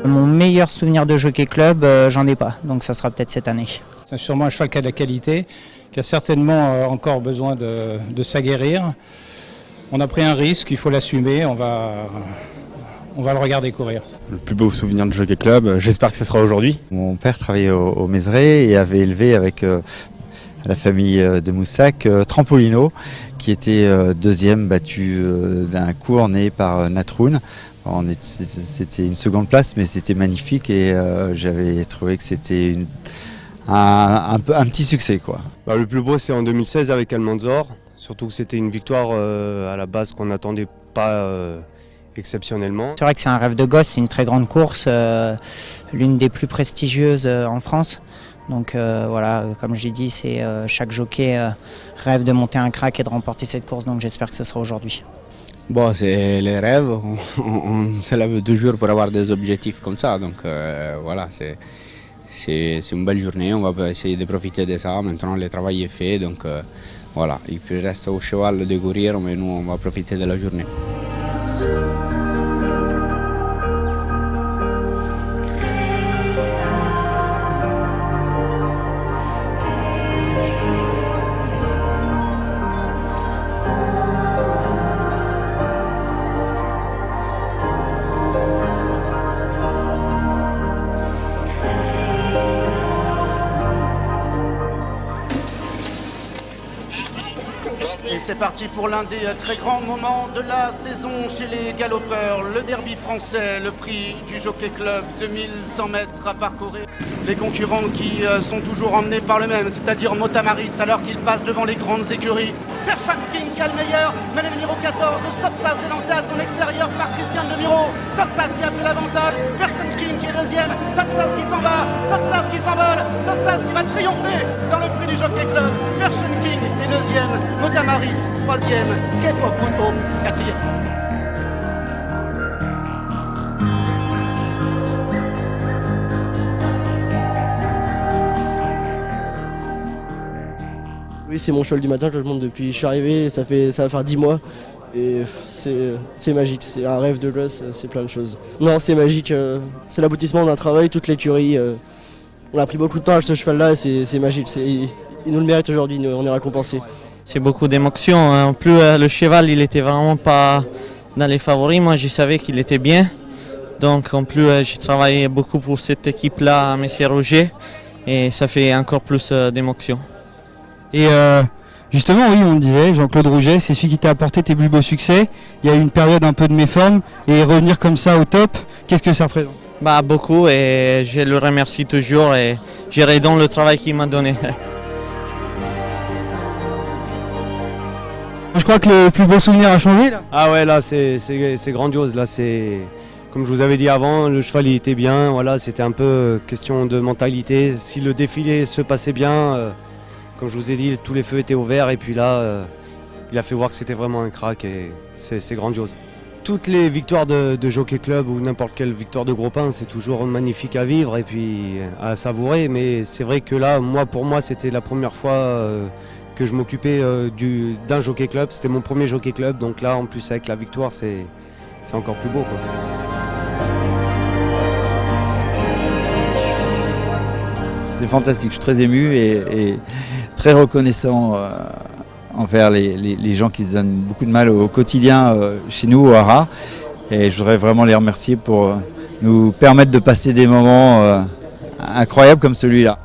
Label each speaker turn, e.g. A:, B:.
A: Mon meilleur souvenir de Jockey Club, j'en ai pas, donc ça sera peut-être cette année.
B: C'est sûrement un cheval qui a de la qualité, qui a certainement encore besoin de s'aguerrir. On a pris un risque, il faut l'assumer, on va le regarder courir.
C: Le plus beau souvenir de Jockey Club, j'espère que ce sera aujourd'hui. Mon père travaillait au Mézeray et avait élevé avec la famille de Moussac Trampolino, qui était deuxième battu d'un cours né par Natroun. C'était une seconde place, mais c'était magnifique et j'avais trouvé que c'était un petit succès, quoi.
D: Le plus beau, c'est en 2016 avec Almanzor, surtout que c'était une victoire à la base qu'on n'attendait pas exceptionnellement.
A: C'est vrai que c'est un rêve de gosse, c'est une très grande course, l'une des plus prestigieuses en France. Donc voilà, comme j'ai dit, c'est chaque jockey rêve de monter un crack et de remporter cette course, donc j'espère que ce sera aujourd'hui.
E: Bon, c'est les rêves, on se lève 2 jours pour avoir des objectifs comme ça, donc voilà, c'est une belle journée, on va essayer de profiter de ça, maintenant le travail est fait, donc voilà, il reste au cheval de courir, mais nous on va profiter de la journée.
F: Et c'est parti pour l'un des très grands moments de la saison chez les galopeurs, le derby français, le prix du Jockey Club, 2100 mètres à parcourir. Les concurrents qui sont toujours emmenés par le même, c'est-à-dire Motamaris, alors qu'il passe devant les grandes écuries. Pershan King qui a le meilleur, mais le numéro 14, Sotsas est lancé à son extérieur par Christian Demiro. Sotsas qui a pris l'avantage, Pershan King qui est deuxième, Sotsas qui s'en va, Sotsas qui s'envole, Sotsas qui va triompher dans le prix du Jockey Club. Pershan King est deuxième, Motamaris troisième, Cape of Good Hope quatrième.
G: Oui, c'est mon cheval du matin que je monte depuis que je suis arrivé, ça va faire 10 mois et c'est magique, c'est un rêve de gosse, c'est plein de choses. Non, c'est magique, c'est l'aboutissement d'un travail, toute l'écurie, on a pris beaucoup de temps avec ce cheval-là et c'est magique, il nous le mérite aujourd'hui, on est récompensé.
H: C'est beaucoup d'émotions, en plus le cheval il était vraiment pas dans les favoris, moi je savais qu'il était bien, donc en plus j'ai travaillé beaucoup pour cette équipe-là, Messier Roger, et ça fait encore plus d'émotions.
I: Et justement, oui, on disait, Jean-Claude Rouget, c'est celui qui t'a apporté tes plus beaux succès. Il y a eu une période un peu de méforme et revenir comme ça au top, qu'est-ce que ça représente ?
H: Beaucoup et je le remercie toujours et je redonne le travail qu'il m'a donné.
I: Je crois que le plus beau souvenir a changé là.
D: Ah ouais, là c'est grandiose, là c'est... Comme je vous avais dit avant, le cheval il était bien, voilà, c'était un peu question de mentalité. Si le défilé se passait bien, comme je vous ai dit, tous les feux étaient ouverts et puis là, il a fait voir que c'était vraiment un crack et c'est grandiose. Toutes les victoires de Jockey Club ou n'importe quelle victoire de Gros Pain, c'est toujours magnifique à vivre et puis à savourer. Mais c'est vrai que là, pour moi, c'était la première fois que je m'occupais d'un Jockey Club. C'était mon premier Jockey Club, donc là, en plus avec la victoire, c'est encore plus beau, quoi.
C: C'est fantastique, je suis très ému et très reconnaissant envers les gens qui se donnent beaucoup de mal au quotidien chez nous au Haras. Et je voudrais vraiment les remercier pour nous permettre de passer des moments incroyables comme celui-là.